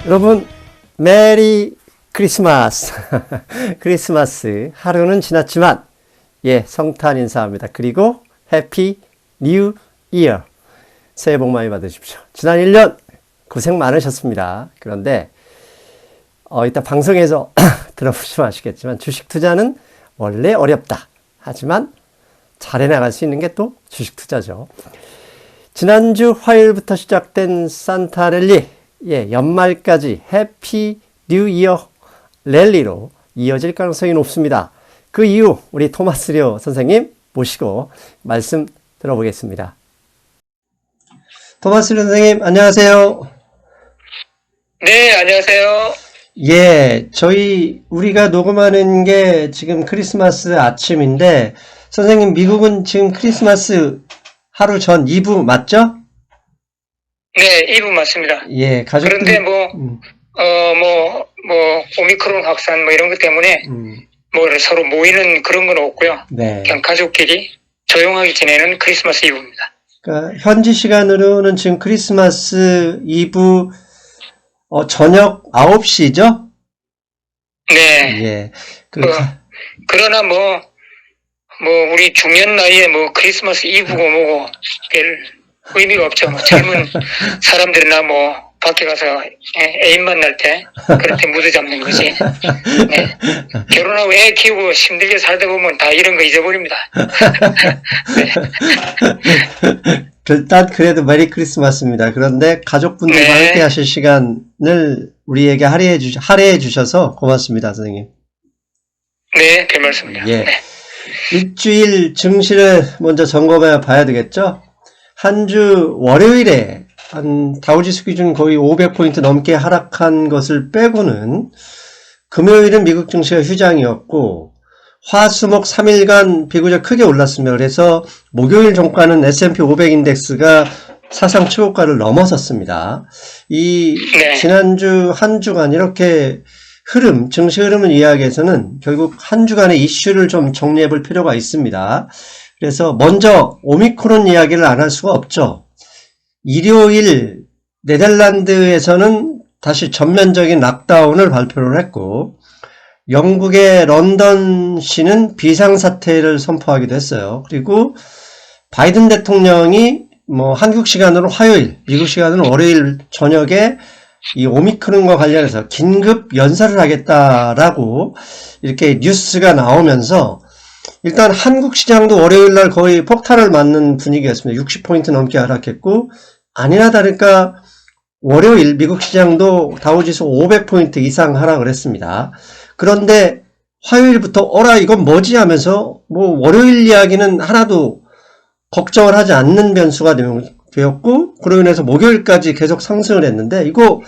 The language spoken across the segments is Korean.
여러분, 메리 크리스마스. 크리스마스 하루는 지났지만, 예, 성탄 인사합니다. 그리고 해피 뉴 이어. 새해 복 많이 받으십시오. 지난 1년 고생 많으셨습니다. 그런데 이따 방송에서 들어보시면 아시겠지만 주식 투자는 원래 어렵다. 하지만 잘해 나갈 수 있는 게 또 주식 투자죠. 지난주 화요일부터 시작된 산타 랠리, 예, 연말까지 해피 뉴 이어 랠리로 이어질 가능성이 높습니다. 그 이유 우리 토마스 려 선생님 모시고 말씀 들어보겠습니다. 토마스 려 선생님 안녕하세요. 네, 안녕하세요. 예, 우리가 녹음하는 게 지금 크리스마스 아침인데, 선생님, 미국은 지금 크리스마스 하루 전 2부 맞죠? 네, 2부 맞습니다. 예, 가족들. 그런데 오미크론 확산 이런 것 때문에, 서로 모이는 그런 건 없고요. 네. 그냥 가족끼리 조용하게 지내는 크리스마스 이브입니다. 그러니까, 현지 시간으로는 지금 크리스마스 2부, 저녁 9시죠? 네. 예. 그러나 우리 중년 나이에 크리스마스 이브고 별 의미가 없죠. 젊은 사람들이나 밖에 가서 애인 만날 때, 그럴 때 무드 잡는 거지. 네. 결혼하고 애 키우고 힘들게 살다 보면 다 이런 거 잊어버립니다. 네. 일단 그래도 메리 크리스마스입니다. 그런데 가족분들과 네. 함께 하실 시간을 우리에게 할애해 주셔서 고맙습니다, 선생님. 네, 별 말씀입니다. 예. 네. 일주일 증시를 먼저 점검해 봐야 되겠죠? 한 주 월요일에 다우지수 기준 거의 500포인트 넘게 하락한 것을 빼고는 금요일은 미국 증시가 휴장이었고 화수목 3일간 비교적 크게 올랐습니다. 그래서 목요일 종가는 S&P 500 인덱스가 사상 최고가를 넘어섰습니다. 네. 지난주 한 주간 이렇게 증시 흐름을 이야기해서는 결국 한 주간의 이슈를 좀 정리해 볼 필요가 있습니다. 그래서 먼저 오미크론 이야기를 안 할 수가 없죠. 일요일 네덜란드에서는 다시 전면적인 락다운을 발표를 했고 영국의 런던시는 비상사태를 선포하기도 했어요. 그리고 바이든 대통령이 한국 시간으로 화요일, 미국 시간으로 월요일 저녁에 이 오미크론과 관련해서 긴급 연설을 하겠다라고 이렇게 뉴스가 나오면서 일단 한국 시장도 월요일 날 거의 폭탄을 맞는 분위기였습니다. 60포인트 넘게 하락했고 아니나 다를까 월요일 미국 시장도 다우지수 500포인트 이상 하락을 했습니다. 그런데 화요일부터 어라 이건 뭐지 하면서 월요일 이야기는 하나도 걱정을 하지 않는 변수가 되었고 그로 인해서 목요일까지 계속 상승을 했는데 이거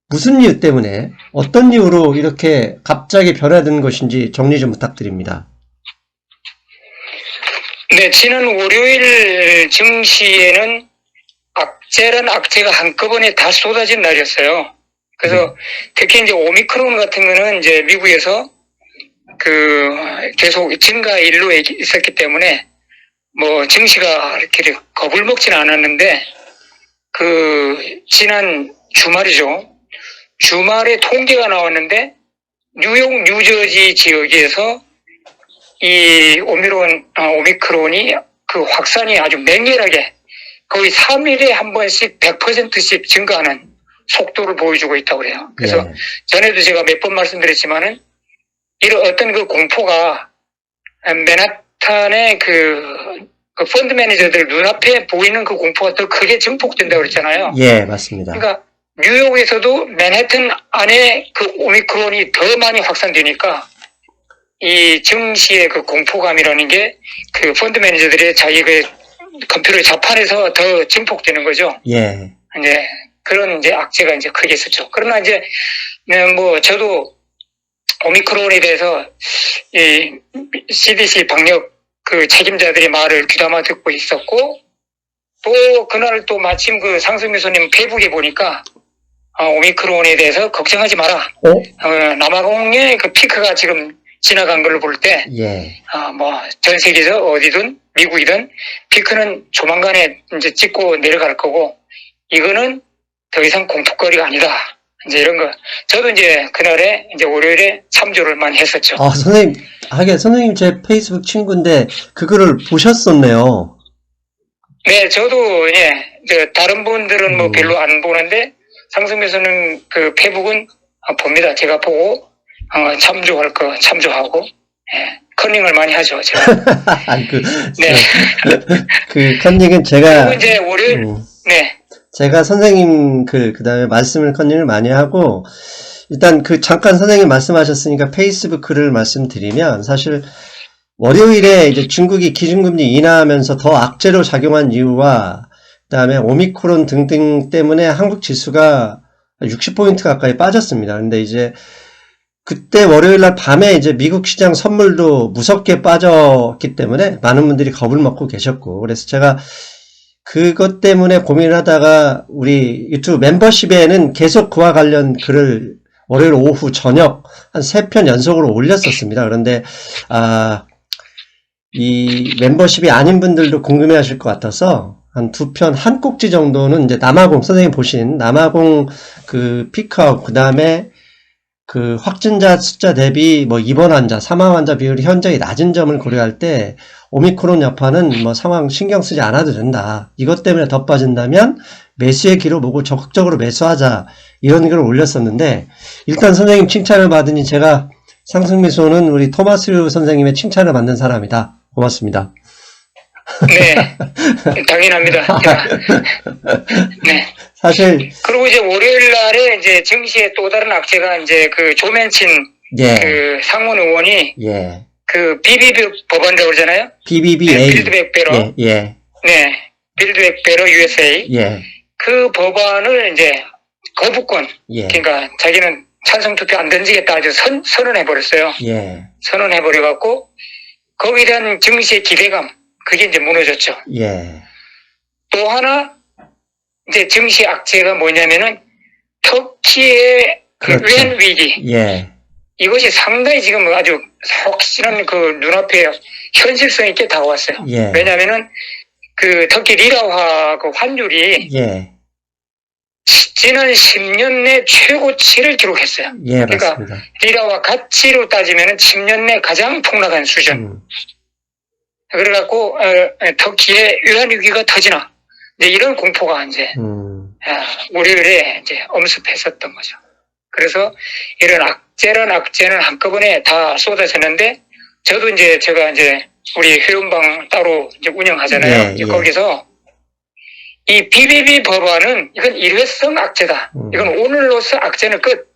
무슨 이유 때문에 어떤 이유로 이렇게 갑자기 변화된 것인지 정리 좀 부탁드립니다. 네, 지난 월요일 증시에는 악재란 악재가 한꺼번에 다 쏟아진 날이었어요. 그래서 특히 이제 오미크론 같은 거는 이제 미국에서 계속 증가 일로 있었기 때문에 증시가 이렇게 겁을 먹지는 않았는데 지난 주말이죠. 주말에 통계가 나왔는데 뉴욕, 뉴저지 지역에서 이 오미크론이 확산이 아주 맹렬하게 거의 3일에 한 번씩 100%씩 증가하는 속도를 보여주고 있다고 그래요. 그래서 네. 전에도 제가 몇 번 말씀드렸지만은 이런 어떤 공포가 맨하탄의 펀드 매니저들 눈앞에 보이는 그 공포가 더 크게 증폭된다고 그랬잖아요. 예, 맞습니다. 그러니까 뉴욕에서도 맨해튼 안에 오미크론이 더 많이 확산되니까 이 증시의 공포감이라는 게 펀드 매니저들의 자기 컴퓨터 자판에서 더 증폭되는 거죠. 예. 이제 그런 악재가 크게 있었죠. 그러나 저도 오미크론에 대해서 이 CDC 방역 책임자들의 말을 귀담아 듣고 있었고 또 그날 또 마침 상승 교수님 페이북에 보니까 오미크론에 대해서 걱정하지 마라. 남아공의 피크가 지금 지나간 걸로 볼 때, 예. 전 세계에서 어디든 미국이든 피크는 조만간에 이제 찍고 내려갈 거고, 이거는 더 이상 공포거리가 아니다. 이제 이런 거. 저도 이제 그날에 이제 월요일에 참조를 많이 했었죠. 아, 선생님, 하긴 선생님 제 페이스북 친구인데 그거를 보셨었네요. 네, 저도 다른 분들은 뭐 별로 안 보는데 상승 교수님 그 페북은 봅니다. 제가 보고 참조할 거 참조하고 컨닝을 많이 하죠. 제가. 아니, 네. 그 컨닝은 제가 그리고 이제 월요일 네. 제가 선생님 그다음에 말씀을 컨닝을 많이 하고 일단 잠깐 선생님 말씀하셨으니까 페이스북 글을 말씀드리면 사실 월요일에 이제 중국이 기준금리 인하하면서 더 악재로 작용한 이유와 그다음에 오미크론 등등 때문에 한국 지수가 60포인트 가까이 빠졌습니다. 근데 이제 그때 월요일 날 밤에 이제 미국 시장 선물도 무섭게 빠졌기 때문에 많은 분들이 겁을 먹고 계셨고 그래서 제가 그것 때문에 고민을 하다가 우리 유튜브 멤버십에는 계속 그와 관련 글을 월요일 오후 저녁 한 3편 연속으로 올렸었습니다. 그런데 이 멤버십이 아닌 분들도 궁금해 하실 것 같아서 한 2편 한 꼭지 정도는 이제 남아공 선생님 보신 남아공 그 피크아웃 그다음에 그 확진자 숫자 대비 뭐 입원 환자, 사망 환자 비율이 현저히 낮은 점을 고려할 때 오미크론 여파는 뭐 상황 신경 쓰지 않아도 된다. 이것 때문에 더 빠진다면 매수의 기로 보고 적극적으로 매수하자. 이런 글을 올렸었는데 일단 선생님 칭찬을 받으니 제가 상승미소는 우리 토마스 선생님의 칭찬을 받는 사람이다. 고맙습니다. 네. 당연합니다. 네. 사실 그리고 이제 월요일 날에 이제 증시의 또 다른 악재가 이제 그 조맨친 그 상원 의원이 그 BBB 법안이라고 그러잖아요. BBBA. 네, 빌드백 베러. 네. 빌드백 베러 USA. 그 법안을 이제 거부권. 그러니까 자기는 찬성 투표 안 던지겠다 아주 선언해 버렸어요. 선언해 버려 갖고 거기에 대한 증시의 기대감 그게 이제 무너졌죠. 또 하나 이제 증시 악재가 뭐냐면은 터키의 그렇죠. 외환 위기. 이것이 상당히 지금 아주 확실한 그 눈앞에 현실성 있게 다가왔어요. 왜냐면은 그 터키 리라화 그 환율이 지난 10년 내 최고치를 기록했어요. 그러니까 맞습니다. 리라화 가치로 따지면은 10년 내 가장 폭락한 수준. 그래갖고 터키의 외환 위기가 터지나 이제 이런 공포가 이제 월요일에 이제 엄습했었던 거죠. 그래서 이런 악재는 한꺼번에 다 쏟아졌는데 저도 이제 제가 이제 우리 회원방 따로 이제 운영하잖아요. 거기서 이 BBB 법안은 이건 일회성 악재다. 이건 오늘로서 악재는 끝.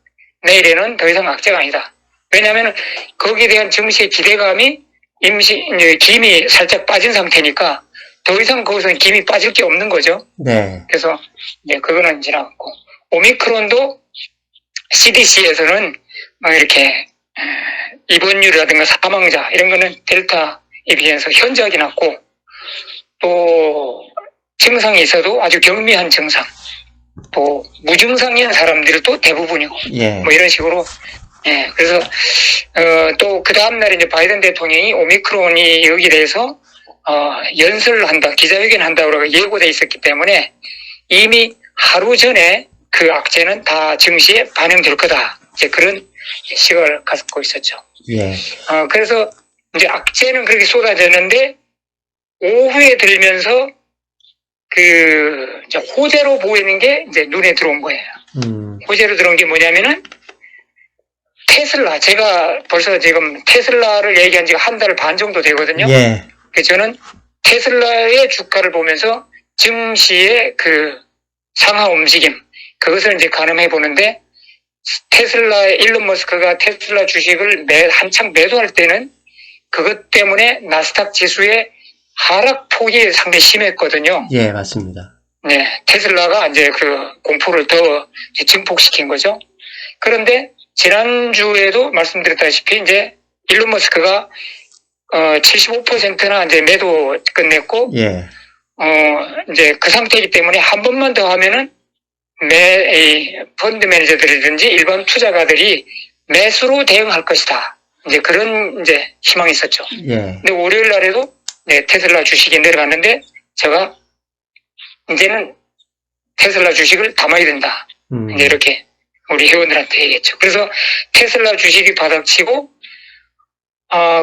내일에는 더 이상 악재가 아니다. 왜냐하면 거기에 대한 증시의 기대감이 이제 김이 살짝 빠진 상태니까 더 이상 거기서는 김이 빠질 게 없는 거죠. 그래서 이제 그거는 지나갔고 오미크론도 CDC에서는 막 이렇게 입원율이라든가 사망자 이런 거는 델타에 비해서 현저하게 낮고 또 증상이 있어도 아주 경미한 증상 또 무증상인 사람들도 대부분이고 뭐 이런 식으로 그래서 또 그 다음날 이제 바이든 대통령이 오미크론이 여기에 대해서 연설을 한다 기자회견 한다고 예고돼 있었기 때문에 이미 하루 전에 그 악재는 다 증시에 반영될 거다 이제 그런 시각을 갖고 있었죠. 그래서 이제 악재는 그렇게 쏟아졌는데 오후에 들면서 그 이제 호재로 보이는 게 이제 눈에 들어온 거예요. 호재로 들어온 게 뭐냐면은 테슬라 제가 벌써 지금 테슬라를 얘기한 지가 한 달 반 정도 되거든요. 그래서 저는 테슬라의 주가를 보면서 증시의 그 상하 움직임 그것을 이제 가늠해 보는데 테슬라의 일론 머스크가 테슬라 주식을 한창 매도할 때는 그것 때문에 나스닥 지수의 하락폭이 상당히 심했거든요. 맞습니다. 테슬라가 이제 그 공포를 더 증폭시킨 거죠. 그런데 지난주에도 말씀드렸다시피 이제 일론 머스크가 75%나 이제 매도 끝냈고 이제 그 상태이기 때문에 한 번만 더 하면은 펀드 매니저들이든지 일반 투자가들이 매수로 대응할 것이다. 이제 그런 이제 희망이 있었죠. 근데 월요일 날에도 테슬라 주식이 내려갔는데 제가 이제는 테슬라 주식을 담아야 된다. 이제 이렇게 우리 회원들한테 얘기했죠. 그래서 테슬라 주식이 바닥치고,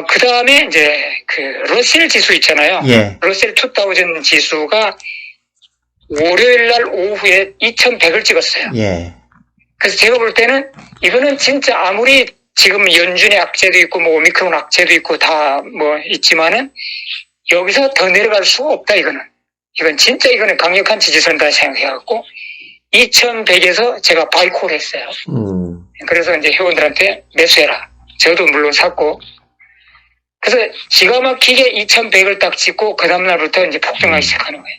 그 다음에 이제 그 러셀 지수 있잖아요. 예. 러셀 2000 지수가 월요일 날 오후에 2100을 찍었어요. 예. 그래서 제가 볼 때는 이거는 진짜 아무리 지금 연준의 악재도 있고 뭐 오미크론 악재도 있고 다 뭐 있지만은 여기서 더 내려갈 수가 없다 이거는. 이건 진짜 이거는 강력한 지지선다 생각해갖고 2100에서 제가 바이콜 했어요. 그래서 이제 회원들한테 매수해라. 저도 물론 샀고. 그래서 기가 막히게 2100을 딱 찍고 그 다음날부터 이제 폭등하기 시작하는 거예요.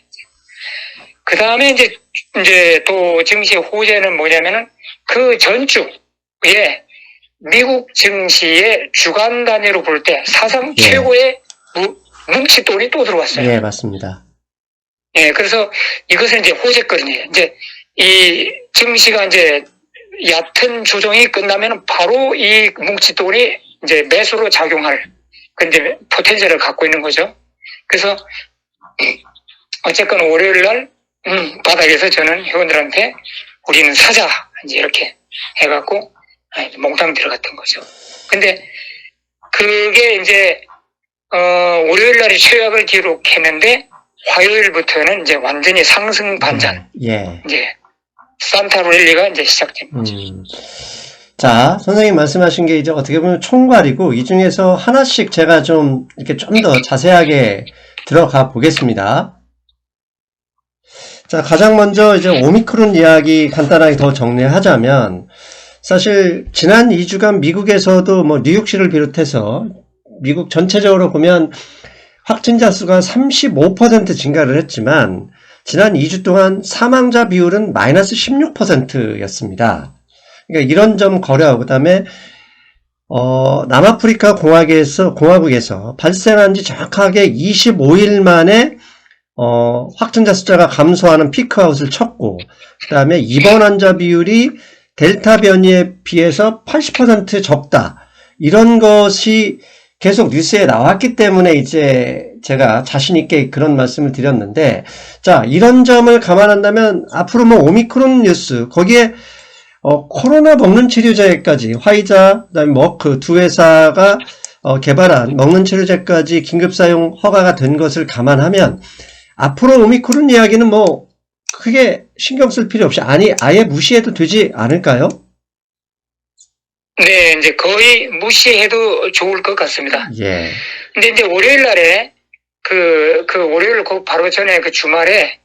그 다음에 이제 또 증시의 호재는 뭐냐면은 그 전주에 미국 증시의 주간 단위로 볼 때 사상 예. 최고의 뭉칫돈이 또 들어왔어요. 예, 맞습니다. 예, 그래서 이것은 이제 호재거든요. 이제 이 증시가 이제 얕은 조정이 끝나면 바로 이 뭉칫돈이 이제 매수로 작용할 근데 포텐셜을 갖고 있는 거죠. 그래서 어쨌건 월요일 날 바닥에서 저는 회원들한테 우리는 사자 이제 이렇게 해갖고 몽땅 들어갔던 거죠. 근데 그게 이제 월요일 날이 최악을 기록했는데 화요일부터는 이제 완전히 상승 반전. 예. 이제 산타 랠리가 이제 시작됩니다. 자, 선생님 말씀하신 게 이제 어떻게 보면 총괄이고 이 중에서 하나씩 제가 좀 이렇게 좀 더 자세하게 들어가 보겠습니다. 자, 가장 먼저 이제 오미크론 이야기 간단하게 더 정리하자면 사실 지난 2주간 미국에서도 뭐 뉴욕시를 비롯해서 미국 전체적으로 보면 확진자 수가 35% 증가를 했지만 지난 2주 동안 사망자 비율은 마이너스 16%였습니다. 그러니까 이런 점 고려하고 그다음에 남아프리카 공화국에서 발생한 지 정확하게 25일 만에 확진자 숫자가 감소하는 피크아웃을 쳤고 그다음에 입원 환자 비율이 델타 변이에 비해서 80% 적다. 이런 것이 계속 뉴스에 나왔기 때문에 이제 제가 자신 있게 그런 말씀을 드렸는데, 자, 이런 점을 감안한다면 앞으로 뭐 오미크론 뉴스, 거기에 코로나 먹는 치료제까지 화이자, 그다음에 머크 두 회사가 개발한 먹는 치료제까지 긴급 사용 허가가 된 것을 감안하면 앞으로 오미크론 이야기는 뭐 크게 신경 쓸 필요 없이 아예 무시해도 되지 않을까요? 네, 이제 거의 무시해도 좋을 것 같습니다. 예. 근데 이제 월요일 날에 그 월요일 바로 전에 그 주말에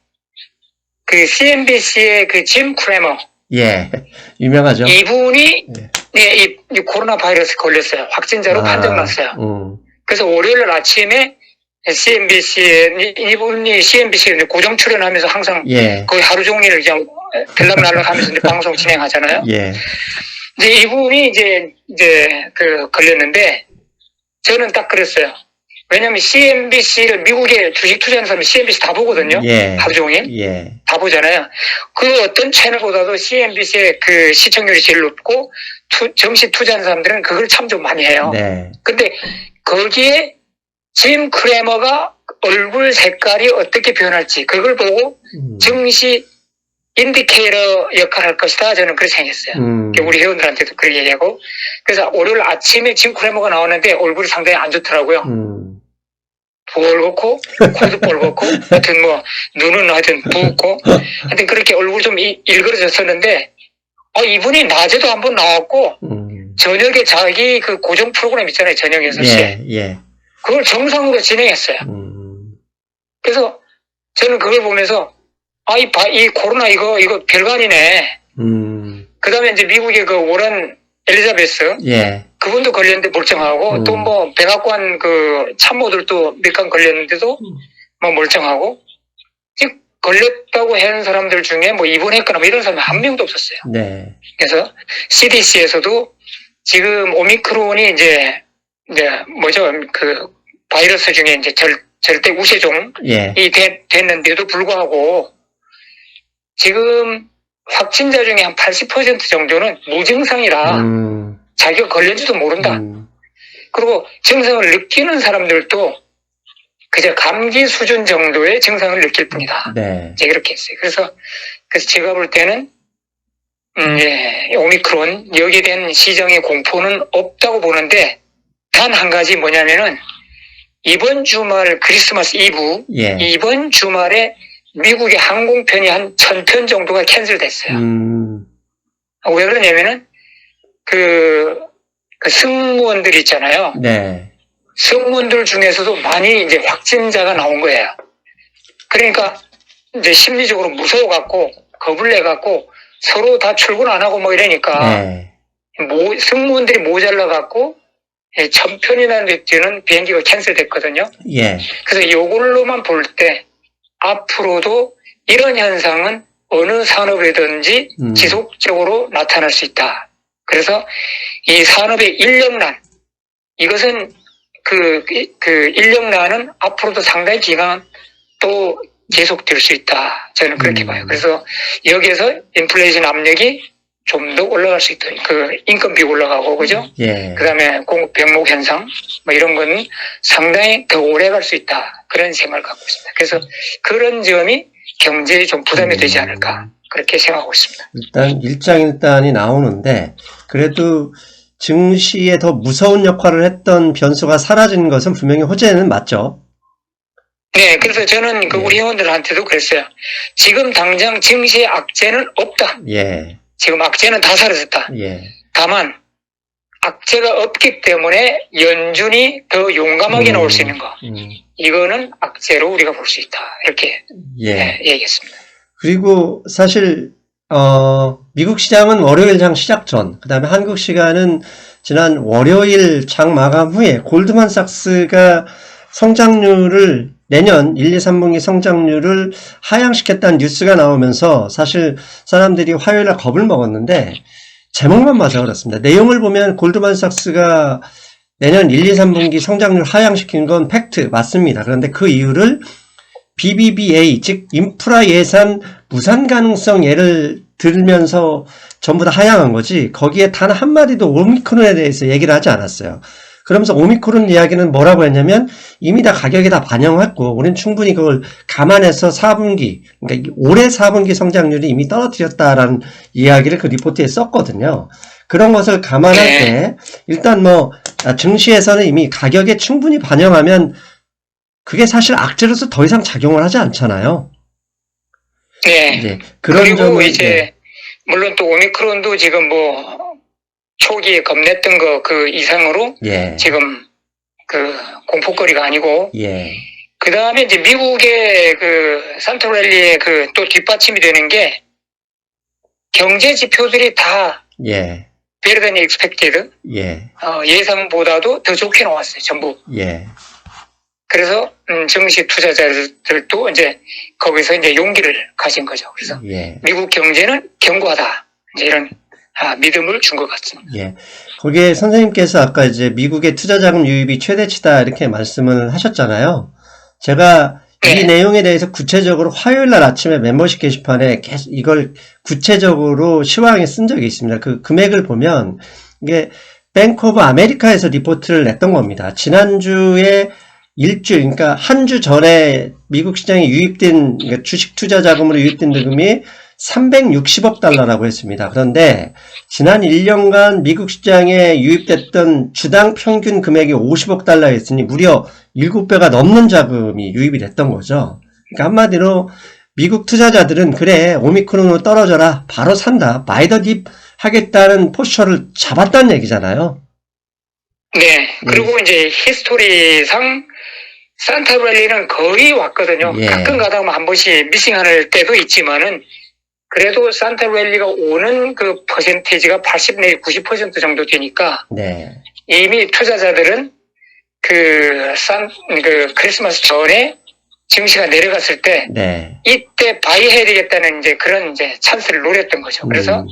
그 CNBC의 그 짐 크레머. 예. 유명하죠. 이분이 예. 이 코로나 바이러스 걸렸어요. 확진자로 판정났어요. 그래서 월요일 아침에 이분이 CNBC에 고정 출연하면서 항상 예. 거의 하루 종일 그냥 들락날락 하면서 방송 진행하잖아요. 예. 이제 이분이 이제 걸렸는데 저는 딱 그랬어요. 왜냐면 CNBC를 미국에 주식 투자하는 사람이 CNBC 다 보거든요. 예. 하루 종일. 예. 다 보잖아요. 그 어떤 채널보다도 CNBC의 그 시청률이 제일 높고 정시 투자하는 사람들은 그걸 참 좀 많이 해요. 네. 근데 거기에 짐 크레머가 얼굴 색깔이 어떻게 변할지 그걸 보고 증시 인디케이터 역할을 할 것이다. 저는 그렇게 생각했어요. 우리 회원들한테도 그렇게 얘기하고. 그래서 월요일 아침에 짐 크레머가 나오는데 얼굴이 상당히 안 좋더라고요. 부었고, 코도 뻘겋고, 하여튼 뭐, 눈은 하여튼 부었고, 하여튼 그렇게 얼굴이 좀 일그러졌었는데, 이분이 낮에도 한번 나왔고, 저녁에 자기 그 고정 프로그램 있잖아요. 저녁 6시에. 예. 예. 그걸 정상으로 진행했어요. 그래서 저는 그걸 보면서, 이 코로나 이거 별거 아니네. 그 다음에 이제 미국의 그 워런 엘리자베스. 예. 그분도 걸렸는데 멀쩡하고, 또 뭐, 백악관 그 참모들도 몇 간 걸렸는데도 뭐 멀쩡하고, 걸렸다고 하는 사람들 중에 뭐 입원했거나 뭐 이런 사람이 한 명도 없었어요. 네. 그래서 CDC에서도 지금 오미크론이 이제 뭐죠? 그 바이러스 중에 이제 절대 우세종이 예. 됐는데도 불구하고 지금 확진자 중에 한 80% 정도는 무증상이라 자기가 걸렸지도 모른다. 그리고 증상을 느끼는 사람들도 그저 감기 수준 정도의 증상을 느낄 뿐이다. 네. 이제 이렇게 했어요. 그래서 제가 볼 때는 예, 오미크론 여기에 대한 시장의 공포는 없다고 보는데 단 한 가지 뭐냐면은 이번 주말 크리스마스 이브 예. 이번 주말에 미국의 항공편이 한 1000편 정도가 캔슬됐어요. 왜 그러냐면은 그 승무원들 있잖아요. 네. 승무원들 중에서도 많이 이제 확진자가 나온 거예요. 그러니까 이제 심리적으로 무서워갖고 겁을 내갖고 서로 다 출근 안 하고 뭐 이러니까 네. 승무원들이 모자라갖고 1000편이나 되는 비행기가 캔슬됐거든요. 예. 그래서 이걸로만 볼 때 앞으로도 이런 현상은 어느 산업이든지 지속적으로 나타날 수 있다. 그래서 이 산업의 인력난, 이것은 그 인력난은 앞으로도 상당히 기간 또 계속될 수 있다. 저는 그렇게 봐요. 그래서 여기에서 인플레이션 압력이 좀 더 올라갈 수 있다. 그 인건비 올라가고, 그죠? 예. 그 다음에 공급 병목 현상, 뭐 이런 건 상당히 더 오래 갈 수 있다. 그런 생각을 갖고 있습니다. 그래서 그런 점이 경제에 좀 부담이 되지 않을까. 그렇게 생각하고 있습니다. 일단 일장일단이 나오는데 그래도 증시에 더 무서운 역할을 했던 변수가 사라진 것은 분명히 호재는 맞죠? 네, 그래서 저는 그 우리 회원들한테도 그랬어요. 지금 당장 증시의 악재는 없다. 예. 지금 악재는 다 사라졌다. 예. 다만 악재가 없기 때문에 연준이 더 용감하게 나올 수 있는 거. 이거는 악재로 우리가 볼 수 있다. 이렇게 예. 네, 얘기했습니다. 그리고 사실 미국 시장은 월요일 장 시작 전, 그 다음에 한국 시간은 지난 월요일 장 마감 후에 골드만삭스가 성장률을 내년 1, 2, 3분기 성장률을 하향시켰다는 뉴스가 나오면서 사실 사람들이 화요일날 겁을 먹었는데 제목만 맞아 그렇습니다. 내용을 보면 골드만삭스가 내년 1, 2, 3분기 성장률 하향시킨 건 팩트 맞습니다. 그런데 그 이유를 BBBA, 즉 인프라 예산 무산 가능성 예를 들면서 전부 다 하향한 거지 거기에 단 한마디도 오미크론에 대해서 얘기를 하지 않았어요. 그러면서 오미크론 이야기는 뭐라고 했냐면 이미 다 가격에 다 반영했고 우리는 충분히 그걸 감안해서 4분기 그러니까 올해 4분기 성장률이 이미 떨어뜨렸다라는 이야기를 그 리포트에 썼거든요. 그런 것을 감안할 때 일단 뭐 증시에서는 이미 가격에 충분히 반영하면 그게 사실 악재로서 더 이상 작용을 하지 않잖아요. 네. 이제 그런 그리고 점은 이제 물론 또 오미크론도 지금 뭐 초기에 겁냈던 거 그 이상으로 예. 지금 그 공포거리가 아니고 예. 그 다음에 이제 미국의 그 산타랠리의 그 또 뒷받침이 되는 게 경제 지표들이 다 예. better than expected 예. 예상보다도 더 좋게 나왔어요 전부. 예. 그래서 증시 투자자들도 이제 거기서 이제 용기를 가진 거죠. 그래서 예. 미국 경제는 견고하다 이제 이런 믿음을 준 것 같습니다. 예. 거기에 선생님께서 아까 이제 미국의 투자자금 유입이 최대치다 이렇게 말씀을 하셨잖아요. 제가 이 내용에 대해서 구체적으로 화요일 날 아침에 멤버십 게시판에 계속 이걸 구체적으로 시황에 쓴 적이 있습니다. 그 금액을 보면 이게 뱅크 오브 아메리카에서 리포트를 냈던 겁니다. 지난주에 일주일, 그러니까 한 주 전에 미국 시장에 유입된, 그러니까 주식 투자 자금으로 유입된 자금이 360억 달러라고 했습니다. 그런데 지난 1년간 미국 시장에 유입됐던 주당 평균 금액이 50억 달러였으니 무려 7배가 넘는 자금이 유입이 됐던 거죠. 그러니까 한마디로 미국 투자자들은 그래 오미크론으로 떨어져라 바로 산다 바이 더 딥 하겠다는 포지션을 잡았다는 얘기잖아요. 네. 그리고 이제 히스토리상 산타랠리는 거의 왔거든요. 예. 가끔 가다 한 번씩 미싱할 때도 있지만은 그래도 산타랠리가 오는 그 퍼센테이지가 80 내지 90% 정도 되니까 네. 이미 투자자들은 그 크리스마스 전에 증시가 내려갔을 때 네. 이때 바이해야 되겠다는 이제 그런 이제 찬스를 노렸던 거죠. 그래서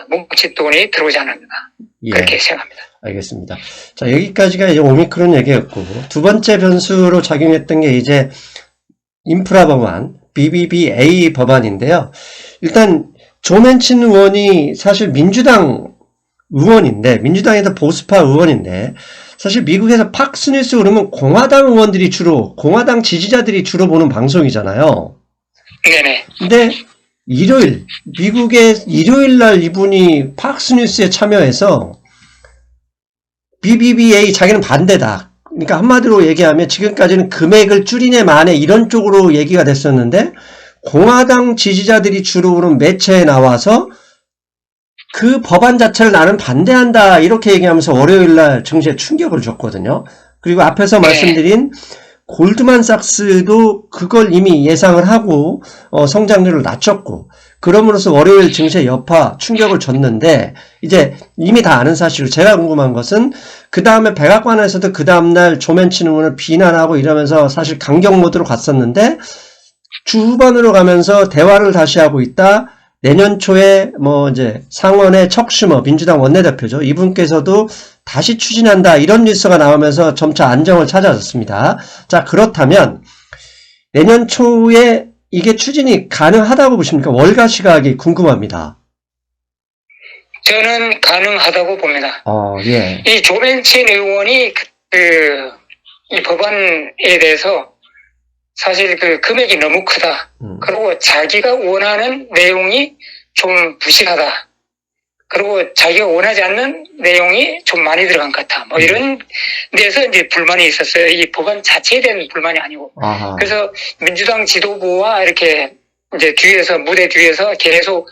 뭉칫 돈이 들어오지 않았나 그렇게 생각합니다. 알겠습니다. 자, 여기까지가 이제 오미크론 얘기였고 두 번째 변수로 작용했던 게 이제 인프라 법안 BBBA 법안인데요. 일단 조 맨친 의원이 사실 민주당 의원인데, 민주당에서 보수파 의원인데, 사실 미국에서 팍스뉴스 그러면 공화당 의원들이 주로, 공화당 지지자들이 주로 보는 방송이잖아요. 네네. 근데 미국의 일요일 날 이분이 팍스뉴스에 참여해서 BBBA 자기는 반대다. 그러니까 한마디로 얘기하면 지금까지는 금액을 줄이네 마네 이런 쪽으로 얘기가 됐었는데 공화당 지지자들이 주로 그런 매체에 나와서 그 법안 자체를 나는 반대한다 이렇게 얘기하면서 월요일날 증시에 충격을 줬거든요. 그리고 앞에서 말씀드린 골드만삭스도 그걸 이미 예상을 하고 성장률을 낮췄고 그럼으로써 월요일 증시에 여파 충격을 줬는데 이제 이미 다 아는 사실로 제가 궁금한 것은 그 다음에 백악관에서도 그 다음날 조맨치 의원을 비난하고 이러면서 사실 강경 모드로 갔었는데 주 후반으로 가면서 대화를 다시 하고 있다. 내년 초에 이제 상원의 척 슈머 민주당 원내대표죠. 이분께서도 다시 추진한다. 이런 뉴스가 나오면서 점차 안정을 찾아졌습니다. 자, 그렇다면 내년 초에 이게 추진이 가능하다고 보십니까? 월가 시각이 궁금합니다. 저는 가능하다고 봅니다. 예. 이 조벤친 의원이 이 법안에 대해서 사실 그 금액이 너무 크다. 그리고 자기가 원하는 내용이 좀 부실하다. 그리고 자기가 원하지 않는 내용이 좀 많이 들어간 것 같다. 이런 데서 이제 불만이 있었어요. 이 법안 자체에 대한 불만이 아니고. 아하. 그래서 민주당 지도부와 이렇게 이제 무대 뒤에서 계속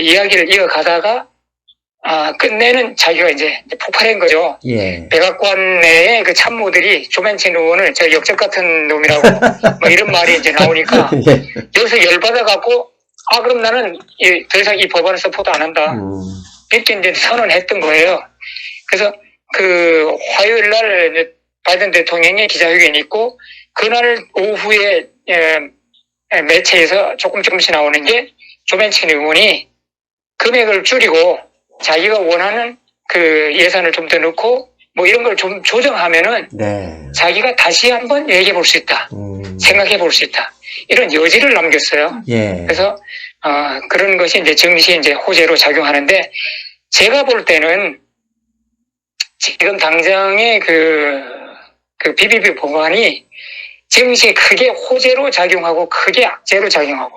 이야기를 이어가다가 끝내는 자기가 이제 폭발한 거죠. 예. 백악관 내에 그 참모들이 조맨친 의원을 저 역적 같은 놈이라고 이런 말이 이제 나오니까 예. 여기서 열받아갖고 그럼 나는 더 이상 이 법안을 서포트 안 한다. 이렇게 이제 선언했던 거예요. 그래서 그 화요일 날 바이든 대통령의 기자회견이 있고 그날 오후에 매체에서 조금씩 나오는 게 조맨친 의원이 금액을 줄이고 자기가 원하는 그 예산을 좀 더 넣고 이런 걸 좀 조정하면은 네. 자기가 다시 한번 얘기해 볼 수 있다. 생각해 볼 수 있다. 이런 여지를 남겼어요. 예. 그래서 그런 것이 이제 증시에 이제 호재로 작용하는데 제가 볼 때는 지금 당장의 그 BBB 법안이 증시에 크게 호재로 작용하고 크게 악재로 작용하고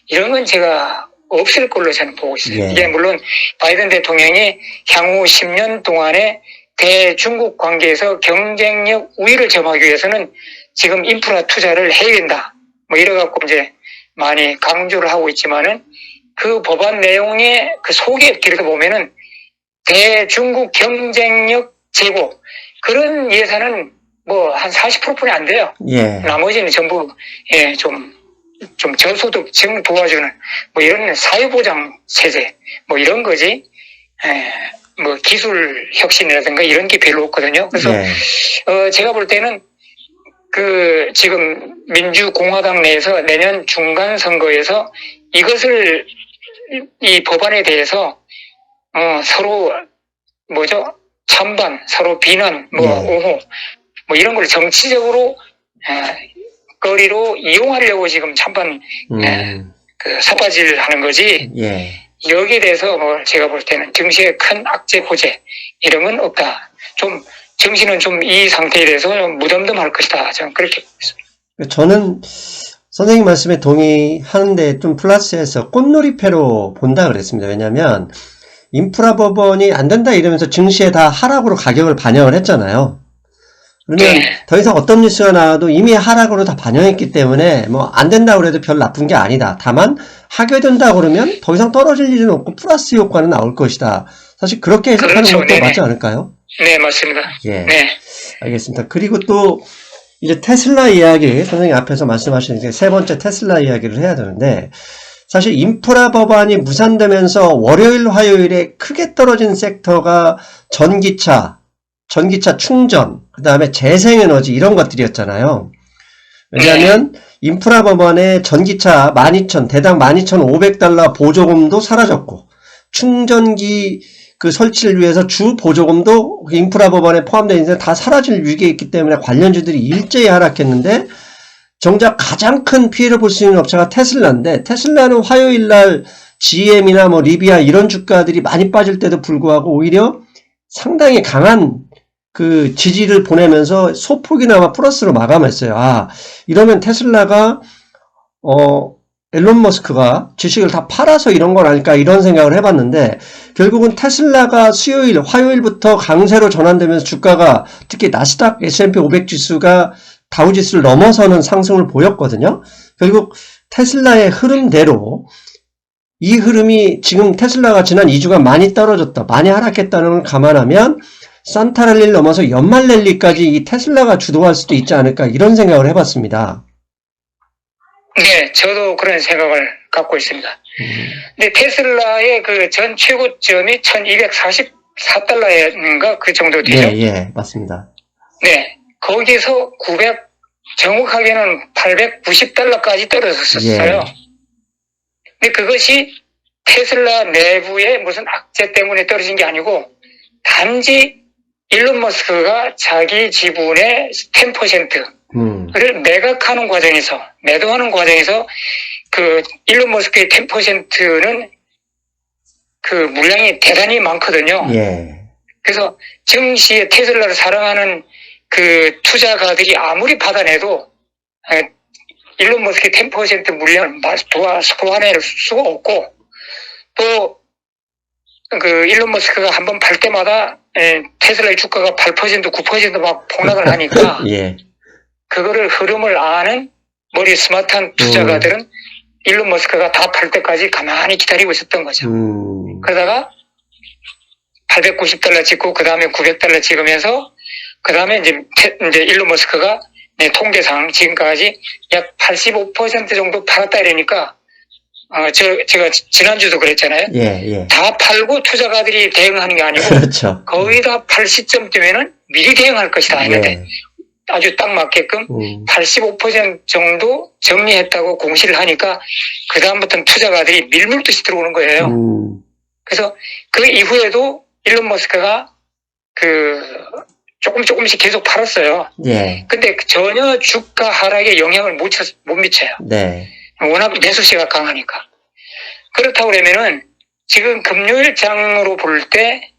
이런 건 제가 없을 걸로 저는 보고 있어요. 예. 이게 물론 바이든 대통령이 향후 10년 동안에 대중국 관계에서 경쟁력 우위를 점하기 위해서는 지금 인프라 투자를 해야 된다. 이래갖고 이제 많이 강조를 하고 있지만은 그 법안 내용의 그 속에 들어가 보면은 대중국 경쟁력 제고 그런 예산은 한 40%뿐이 안 돼요. 예. 나머지는 전부 좀 저소득층 도와주는 이런 사회보장 체제 이런 거지. 기술 혁신이라든가 이런 게 별로 없거든요. 그래서 예. 제가 볼 때는 지금 민주공화당 내에서 내년 중간 선거에서 이것을 이 법안에 대해서 서로 찬반, 서로 비난, 옹호 이런 걸 정치적으로 거리로 이용하려고 지금 찬반 삿바질 하는 거지. 예. 여기에 대해서 제가 볼 때는 증시의 큰 악재 호재 이런 건 없다. 좀 증시는 좀 이 상태에 대해서 무덤덤할 것이다. 저는 그렇게 보고 있습니다. 저는 선생님 말씀에 동의하는데 좀 플러스해서 꽃놀이패로 본다 그랬습니다. 왜냐하면 인프라 법원이 안 된다 이러면서 증시에 다 하락으로 가격을 반영을 했잖아요. 그러면 더 이상 어떤 뉴스가 나와도 이미 하락으로 다 반영했기 때문에 안 된다고 그래도 별 나쁜 게 아니다. 다만 하게 된다 그러면 더 이상 떨어질 일은 없고 플러스 효과는 나올 것이다. 사실 그렇게 해석하는 것도 네네. 맞지 않을까요? 네, 맞습니다. 예. 네. 알겠습니다. 그리고 또 이제 테슬라 이야기 선생님 앞에서 말씀하신 세 번째 테슬라 이야기를 해야 되는데 사실 인프라 법안이 무산되면서 월요일 화요일에 크게 떨어진 섹터가 전기차 충전, 그 다음에 재생에너지 이런 것들이었잖아요. 왜냐하면 인프라 법안에 전기차 12,000, 대당 12,500달러 보조금도 사라졌고 충전기 그 설치를 위해서 주 보조금도 인프라 법안에 포함되어 있는데 다 사라질 위기에 있기 때문에 관련주들이 일제히 하락했는데 정작 가장 큰 피해를 볼 수 있는 업체가 테슬라인데 테슬라는 화요일날 GM이나 뭐 리비아 이런 주가들이 많이 빠질 때도 불구하고 오히려 상당히 강한 그 지지를 보내면서 소폭이나마 플러스로 마감했어요. 아, 이러면 테슬라가 앨런 머스크가 주식을 다 팔아서 이런 건 아닐까 이런 생각을 해봤는데 결국은 테슬라가 수요일, 화요일부터 강세로 전환되면서 주가가 특히 나스닥 S&P 500 지수가 다우 지수를 넘어서는 상승을 보였거든요. 결국 테슬라의 흐름대로 이 흐름이 지금 테슬라가 지난 2주간 많이 떨어졌다, 많이 하락했다는 걸 감안하면 산타랠리를 넘어서 연말 랠리까지 이 테슬라가 주도할 수도 있지 않을까 이런 생각을 해봤습니다. 네, 저도 그런 생각을 갖고 있습니다. 근데 테슬라의 그 전 최고점이 1244달러인가 그 정도 되죠? 네, 예, 맞습니다. 네, 거기서 정확하게는 890달러까지 떨어졌었어요. 예. 근데 그것이 테슬라 내부의 무슨 악재 때문에 떨어진 게 아니고 단지 일론 머스크가 자기 지분의 10%를 매각하는 과정에서, 매도하는 과정에서 그 일론 머스크의 10%는 그 물량이 대단히 많거든요. 예. 그래서 증시에 테슬라를 사랑하는 그 투자가들이 아무리 받아내도 일론 머스크의 10% 물량을 소화해낼 수가 없고, 또 그 일론 머스크가 한번 팔 때마다 테슬라의 주가가 8% 9% 막 폭락을 하니까 예. 그거를 흐름을 아는 머리 스마트한 투자가들은 일론 머스크가 다 팔 때까지 가만히 기다리고 있었던 거죠. 그러다가 890달러 찍고 그 다음에 900달러 찍으면서 그 다음에 이제 일론 머스크가 통계상 지금까지 약 85% 정도 팔았다 이러니까 제가 지난주도 그랬잖아요. 예, 예. 다 팔고 투자가들이 대응하는 게 아니고 그렇죠. 거의 다 팔 시점쯤에는 미리 대응할 것이다 했는데 예. 아주 딱 맞게끔 85% 정도 정리했다고 공시를 하니까 그 다음부터는 투자가들이 밀물듯이 들어오는 거예요. 그래서 그 이후에도 일론 머스크가 조금씩 계속 팔았어요. 예. 근데 전혀 주가 하락에 영향을 못 미쳐요. 네. 워낙 매수세가 강하니까. 그렇다고 그러면은 지금 금요일장으로 볼 때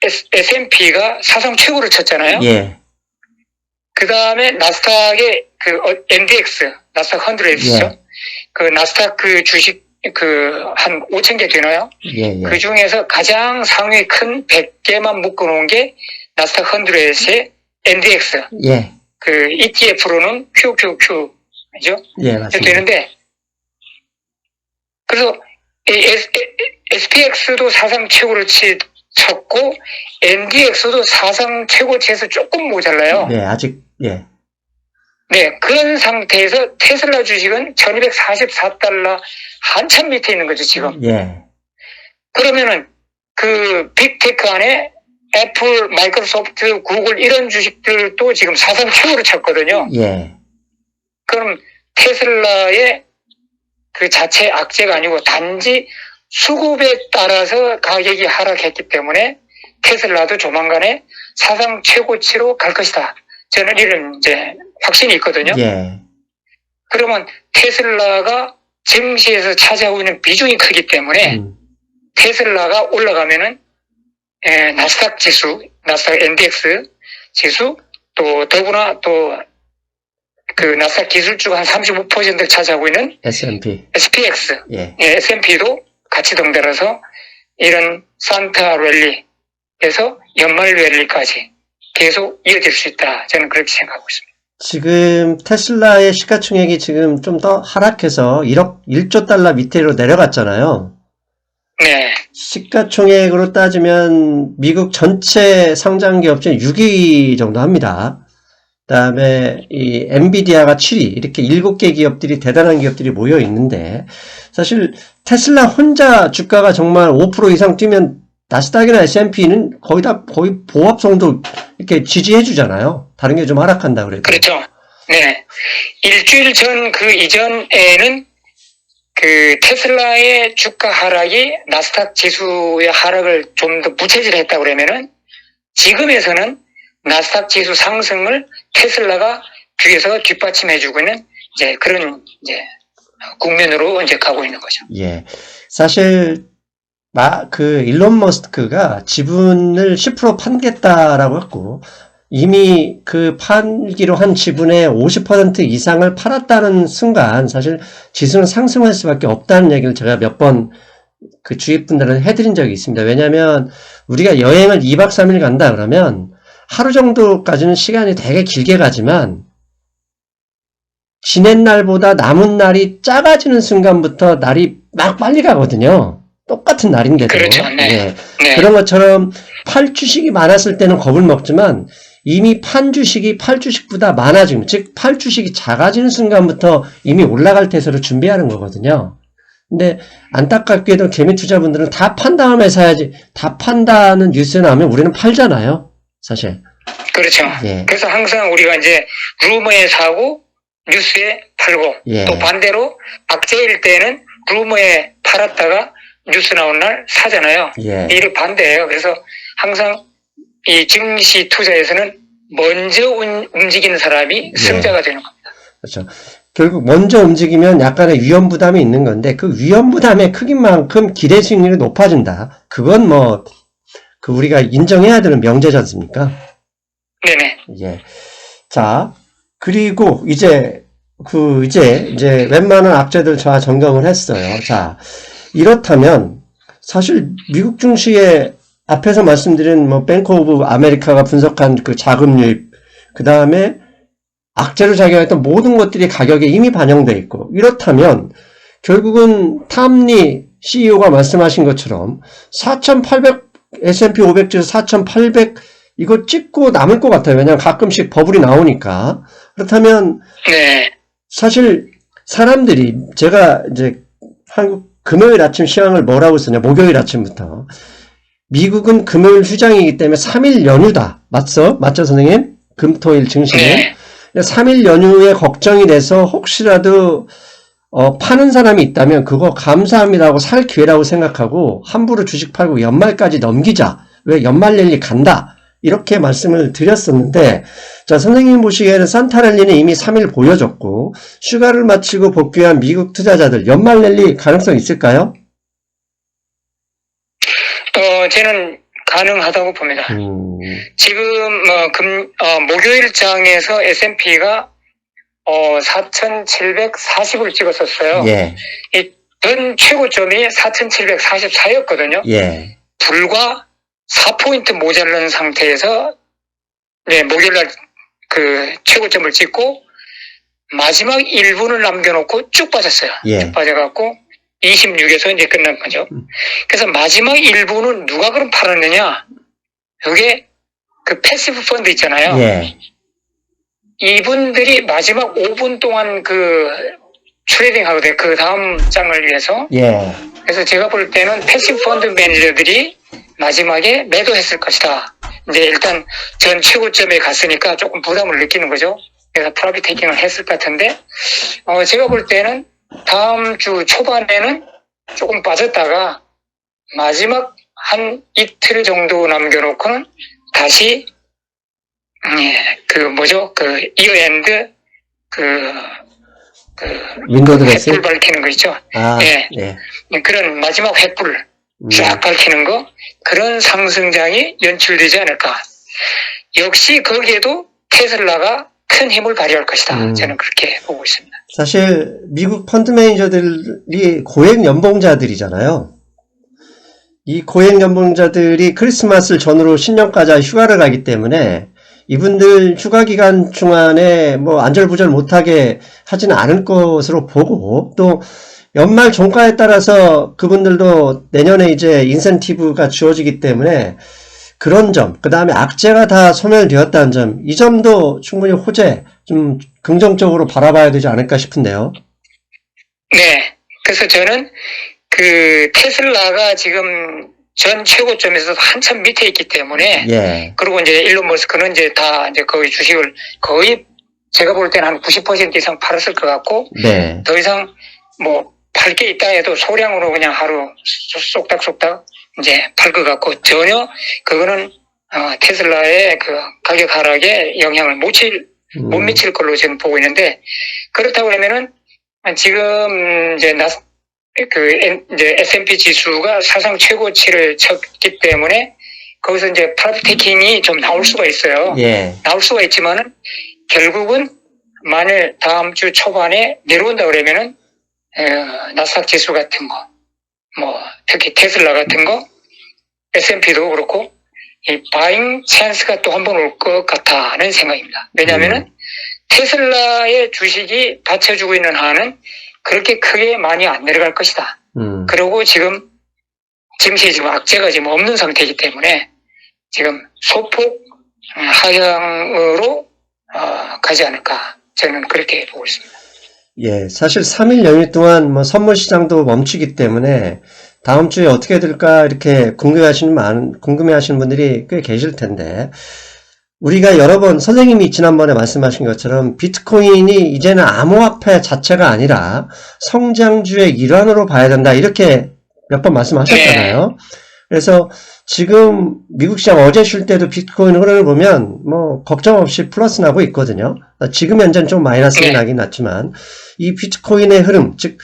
S&P가 사상 최고를 쳤잖아요. 예. 그 다음에 나스닥의 그 NDX, 나스닥 100이죠. 예. 그 나스닥 그 주식 한 5,000개 되나요? 예, 예. 그 중에서 가장 상위 큰 100개만 묶어놓은 게 나스닥 100의 NDX. 예. 그 ETF로는 QQQ죠. 예, 맞습니다. 되는데 그래서 SPX도 사상 최고를 쳤고 NDX도 사상 최고치에서 조금 모자라요. 네, 아직 예. 네, 그런 상태에서 테슬라 주식은 1244달러 한참 밑에 있는 거죠, 지금. 예. 그러면은 그 빅테크 안에 애플, 마이크로소프트, 구글 이런 주식들도 지금 사상 최고를 쳤거든요. 예. 그럼 테슬라의 그 자체 악재가 아니고 단지 수급에 따라서 가격이 하락했기 때문에 테슬라도 조만간에 사상 최고치로 갈 것이다. 저는 이런 이제 확신이 있거든요. 예. 그러면 테슬라가 증시에서 차지하고 있는 비중이 크기 때문에 테슬라가 올라가면은 나스닥 지수, 나스닥 NDX 지수 또 더구나 또 그 나스닥 기술주가 한 35%를 차지하고 있는 S&P. SPX, 예. S&P도 같이 덩달아서 이런 산타 랠리에서 연말 랠리까지 계속 이어질 수 있다. 저는 그렇게 생각하고 있습니다. 지금 테슬라의 시가총액이 지금 좀 더 하락해서 1조 달러 밑으로 내려갔잖아요. 네. 시가총액으로 따지면 미국 전체 상장기업 중 6위 정도 합니다. 그다음에 이 엔비디아가 7위, 이렇게 7개 기업들이 대단한 기업들이 모여 있는데 사실 테슬라 혼자 주가가 정말 5% 이상 뛰면 나스닥이나 S&P는 거의 보합 정도 이렇게 지지해 주잖아요. 다른 게 좀 하락한다 그래도. 그렇죠. 네. 일주일 전 그 이전에는 그 테슬라의 주가 하락이 나스닥 지수의 하락을 좀 더 부채질했다 그러면은 지금에서는 나스닥 지수 상승을 테슬라가 뒤에서 뒷받침해주고 있는 이제 그런 이제 국면으로 이제 가고 있는 거죠. 예. 사실, 일론 머스크가 지분을 10% 판겠다라고 했고, 이미 그 팔기로 한 지분의 50% 이상을 팔았다는 순간, 사실 지수는 상승할 수밖에 없다는 얘기를 제가 몇 번 그 주위 분들은 해드린 적이 있습니다. 왜냐면, 우리가 여행을 2박 3일 간다 그러면, 하루 정도까지는 시간이 되게 길게 가지만, 지낸 날보다 남은 날이 작아지는 순간부터 날이 막 빨리 가거든요. 똑같은 날인데도. 그렇죠. 네. 예. 네. 그런 것처럼 팔 주식이 많았을 때는 겁을 먹지만 이미 판 주식이 팔 주식보다 많아지면, 즉 팔 주식이 작아지는 순간부터 이미 올라갈 태세로 준비하는 거거든요. 근데 안타깝게도 개미 투자분들은 다 판 다음에 사야지, 다 판다는 뉴스 나오면 우리는 팔잖아요. 사실. 그렇죠. 예. 그래서 항상 우리가 이제 루머에 사고 뉴스에 팔고, 예. 또 반대로 악재일 때는 루머에 팔았다가 뉴스 나온 날 사잖아요. 예. 이게 반대예요. 그래서 항상 이 증시 투자에서는 먼저 움직이는 사람이 예. 승자가 되는 겁니다. 그렇죠. 결국 먼저 움직이면 약간의 위험 부담이 있는 건데, 그 위험 부담의 크기만큼 기대 수익률이 높아진다. 그건 우리가 인정해야 되는 명제지 않습니까? 네네. 예. 자, 그리고 이제 웬만한 악재들 다 점검을 했어요. 자, 이렇다면 사실 미국 증시에 앞에서 말씀드린 뱅크 오브 아메리카가 분석한 그 자금 유입, 그 다음에 악재로 작용했던 모든 것들이 가격에 이미 반영되어 있고, 이렇다면 결국은 탐리 CEO가 말씀하신 것처럼 4,800 S&P 500 지수 4,800 이거 찍고 남을 것 같아요. 왜냐하면 가끔씩 버블이 나오니까. 그렇다면 네. 사실 사람들이, 제가 이제 한국 금요일 아침 시황을 뭐라고 쓰냐, 목요일 아침부터 미국은 금요일 휴장이기 때문에 3일 연휴다. 맞죠 선생님? 금토일 증시는. 네. 3일 연휴에 걱정이 돼서 혹시라도 파는 사람이 있다면 그거 감사합니다라고 살 기회라고 생각하고 함부로 주식 팔고 연말까지 넘기자. 왜 연말 랠리 간다. 이렇게 말씀을 드렸었는데, 자, 선생님 보시기에는 산타랠리는 이미 3일 보여줬고, 휴가를 마치고 복귀한 미국 투자자들 연말 랠리 가능성 있을까요? 저는 가능하다고 봅니다. 지금 목요일 장에서 S&P가 4,740을 찍었었어요. 예. 이 전 최고점이 4,744였거든요. 예. 불과 4포인트 모자란 상태에서 목요일날 그 최고점을 찍고 마지막 1분을 남겨놓고 쭉 빠졌어요. 예. 쭉 빠져갖고 26에서 이제 끝난 거죠. 그래서 마지막 1분은 누가 그럼 팔았느냐? 이게 그 패시브 펀드 있잖아요. 예. 이분들이 마지막 5분 동안 그 트레이딩 하거든요. 그 다음 장을 위해서. 예. 그래서 제가 볼 때는 패시브 펀드 매니저들이 마지막에 매도했을 것이다. 이제 일단 전 최고점에 갔으니까 조금 부담을 느끼는 거죠. 그래서 프라핏 테이킹을 했을 것 같은데, 제가 볼 때는 다음 주 초반에는 조금 빠졌다가 마지막 한 이틀 정도 남겨놓고는 다시 이어엔드 윈도우 드레스? 횃불 밝히는 거 있죠. 예. 그런 마지막 횃불 쫙 밝히는 거, 그런 상승장이 연출되지 않을까. 역시 거기에도 테슬라가 큰 힘을 발휘할 것이다. 저는 그렇게 보고 있습니다. 사실 미국 펀드 매니저들이 고액 연봉자들이잖아요. 이 고액 연봉자들이 크리스마스를 전후로 신년까지 휴가를 가기 때문에 이분들 휴가 기간 중간에 안절부절 못하게 하지는 않을 것으로 보고, 또 연말 종가에 따라서 그분들도 내년에 이제 인센티브가 주어지기 때문에 그런 점, 그 다음에 악재가 다 소멸되었다는 점, 이 점도 충분히 호재, 좀 긍정적으로 바라봐야 되지 않을까 싶은데요. 네. 그래서 저는 그 테슬라가 지금 전 최고점에서 한참 밑에 있기 때문에, 예. 그리고 이제 일론 머스크는 이제 다 이제 거의 주식을 거의 제가 볼 때는 한 90% 이상 팔았을 것 같고, 네. 더 이상 팔 게 있다 해도 소량으로 그냥 하루 쏙닥쏙닥 이제 팔 것 같고, 전혀 그거는 테슬라의 그 가격 하락에 영향을 못 미칠 걸로 지금 보고 있는데, 그렇다고 하면은 지금 이제 이제 S&P 지수가 사상 최고치를 쳤기 때문에 거기서 이제 프라이빗 테이킹이 좀 나올 수가 있어요. 예. 나올 수가 있지만은 결국은 만일 다음 주 초반에 내려온다 그러면은 나스닥 지수 같은 거, 뭐 특히 테슬라 같은 거, S&P도 그렇고 이 바잉 찬스가 또 한 번 올 것 같다는 생각입니다. 왜냐하면은 테슬라의 주식이 받쳐주고 있는 한은 그렇게 크게 많이 안 내려갈 것이다. 그리고 지금 증시에 지금 악재가 지금 없는 상태이기 때문에 지금 소폭 하향으로 가지 않을까 저는 그렇게 보고 있습니다. 예, 사실 3일 연휴 동안 뭐 선물 시장도 멈추기 때문에 다음 주에 어떻게 될까 이렇게 궁금해하시는 분들이 꽤 계실 텐데, 우리가 여러 번 선생님이 지난번에 말씀하신 것처럼 비트코인이 이제는 암호화폐 자체가 아니라 성장주의 일환으로 봐야 된다 이렇게 몇 번 말씀하셨잖아요. 네. 그래서 지금 미국 시장 어제 쉴 때도 비트코인 흐름을 보면 뭐 걱정 없이 플러스 나고 있거든요. 지금 현재는 좀 마이너스가 나긴 났지만 이 비트코인의 흐름, 즉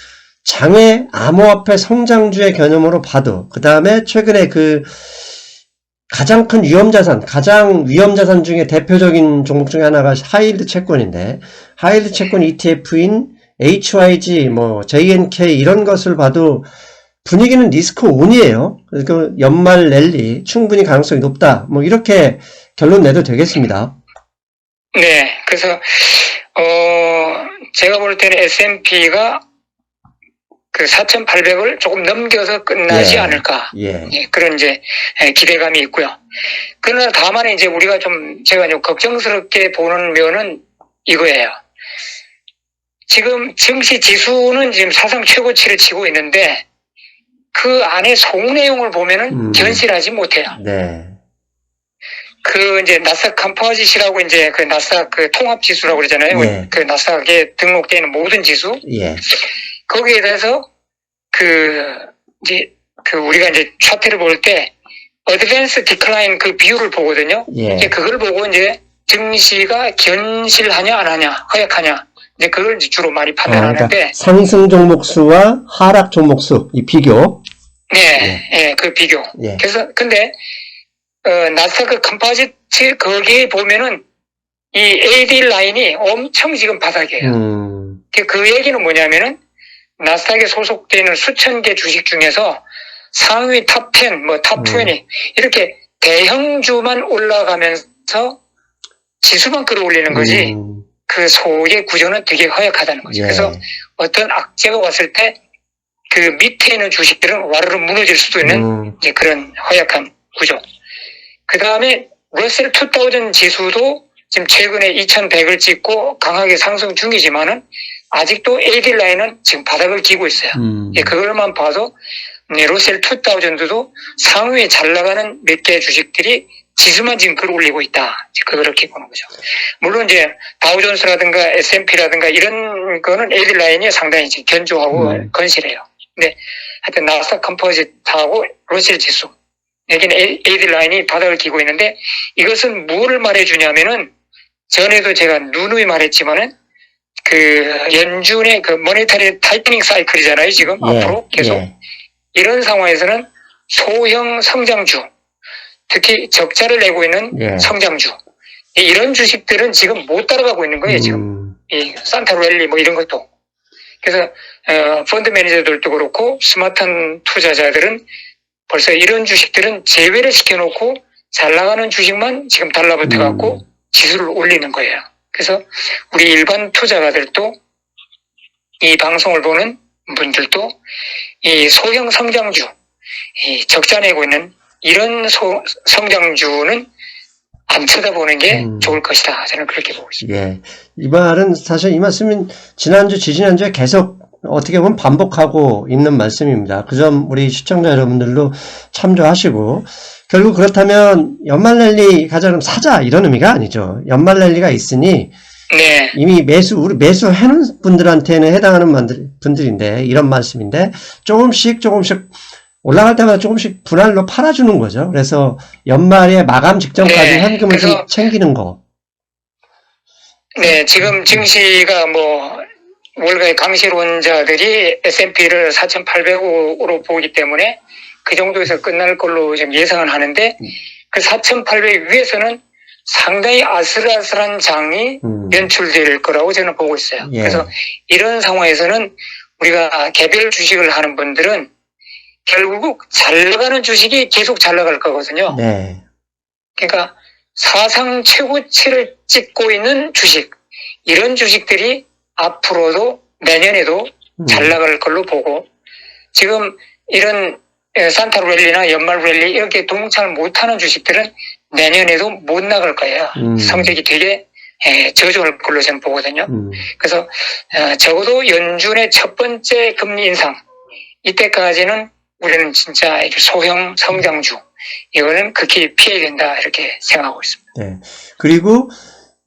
장외 암호화폐 성장주의 개념으로 봐도, 그 다음에 최근에 그 가장 큰 가장 위험자산 중에 대표적인 종목 중에 하나가 하이힐드 채권인데, 하이힐드 채권 ETF인 HYG, 뭐 JNK 이런 것을 봐도 분위기는 리스크 온이에요. 그러니까 연말 랠리 충분히 가능성이 높다. 뭐 이렇게 결론 내도 되겠습니다. 네, 그래서 제가 볼 때는 S&P가 그 4,800을 조금 넘겨서 끝나지 않을까. 예, 그런 이제 기대감이 있고요. 그러나 다만 이제 우리가 제가 좀 걱정스럽게 보는 면은 이거예요. 지금 증시 지수는 지금 사상 최고치를 치고 있는데 그 안에 속 내용을 보면은 견실하지 못해요. 네. 그 이제 나스닥 컴포짓이라고 이제 그 나스닥 그 통합 지수라고 그러잖아요. 예. 그 나스닥에 등록되어 있는 모든 지수. 예. 거기에 대해서 이제 우리가 이제 차트를 볼 때 어드밴스 디클라인 그 비율을 보거든요. 예. 이제 그걸 보고 이제 증시가 견실하냐 안 하냐, 허약하냐. 이제 그걸 이제 주로 많이 판단하는데. 그러니까 상승 종목 수와 하락 종목 수, 이 비교. 네, 예, 그 비교. 예. 그래서 근데 나스닥 컴포짓 거기에 보면은 이 AD 라인이 엄청 지금 바닥이에요. 그 얘기는 뭐냐면은 나스닥에 소속되어 있는 수천 개 주식 중에서 상위 탑 10, 뭐 탑 20 이렇게 대형주만 올라가면서 지수만 끌어올리는 거지 그 속의 구조는 되게 허약하다는 거죠. 예. 그래서 어떤 악재가 왔을 때 그 밑에 있는 주식들은 와르르 무너질 수도 있는 이제 그런 허약한 구조. 그 다음에 러셀 2000 지수도 지금 최근에 2100을 찍고 강하게 상승 중이지만은 아직도 AD 라인은 지금 바닥을 기고 있어요. 예, 그걸만 봐도 러셀 2000도 상위에 잘 나가는 몇 개의 주식들이 지수만 지금 끌어올리고 있다. 그렇게 보는 거죠. 물론 이제 다우존스라든가 S&P라든가 이런 거는 AD 라인이 상당히 지금 견조하고 건실해요. 근데 하여튼 나스닥 컴포짓하고 러셀 지수 여기는 AD 라인이 바닥을 기고 있는데 이것은 뭐를 말해주냐면은 전에도 제가 누누이 말했지만은 그 연준의 그 모니터리 타이트닝 사이클이잖아요. 지금 앞으로 계속 이런 상황에서는 소형 성장주 특히 적자를 내고 있는 성장주 이런 주식들은 지금 못 따라가고 있는 거예요. 지금 이 산타로랠리 뭐 이런 것도 그래서 펀드 매니저들도 그렇고 스마트한 투자자들은 벌써 이런 주식들은 제외를 시켜놓고 잘 나가는 주식만 지금 달라붙어갖고 지수를 올리는 거예요. 그래서 우리 일반 투자가들도 이 방송을 보는 분들도 이 소형 성장주, 이 적자 내고 있는 이런 성장주는 안 쳐다보는 게 좋을 것이다. 저는 그렇게 보고 있습니다. 예. 이 말은 사실 이 말씀은 지난주, 지지난주에 계속 어떻게 보면 반복하고 있는 말씀입니다. 그 점 우리 시청자 여러분들도 참조하시고, 결국 그렇다면 연말 랠리 가자 그럼 사자 이런 의미가 아니죠. 연말 랠리가 있으니 네. 이미 우리 매수해놓은 분들한테는 해당하는 분들인데 이런 말씀인데 조금씩 올라갈 때마다 조금씩 분할로 팔아주는 거죠. 그래서 연말에 마감 직전까지 네. 현금을 좀 챙기는 거. 네, 지금 증시가 뭐 월가의 강실원자들이 S&P를 4,800으로 보기 때문에 그 정도에서 끝날 걸로 지금 예상을 하는데 그 4,800 위에서는 상당히 아슬아슬한 장이 연출될 거라고 저는 보고 있어요. 예. 그래서 이런 상황에서는 우리가 개별 주식을 하는 분들은 결국 잘 나가는 주식이 계속 잘 나갈 거거든요. 네. 그러니까 사상 최고치를 찍고 있는 주식, 이런 주식들이 앞으로도 내년에도 잘 나갈 걸로 보고, 지금 이런 산타 랠리나 연말 랠리 이렇게 동참을 못하는 주식들은 내년에도 못 나갈 거예요. 성적이 되게 저조할 걸로 저는 보거든요. 그래서 적어도 연준의 첫 번째 금리 인상, 이때까지는 우리는 진짜 소형 성장주, 이거는 극히 피해야 된다, 이렇게 생각하고 있습니다. 네. 그리고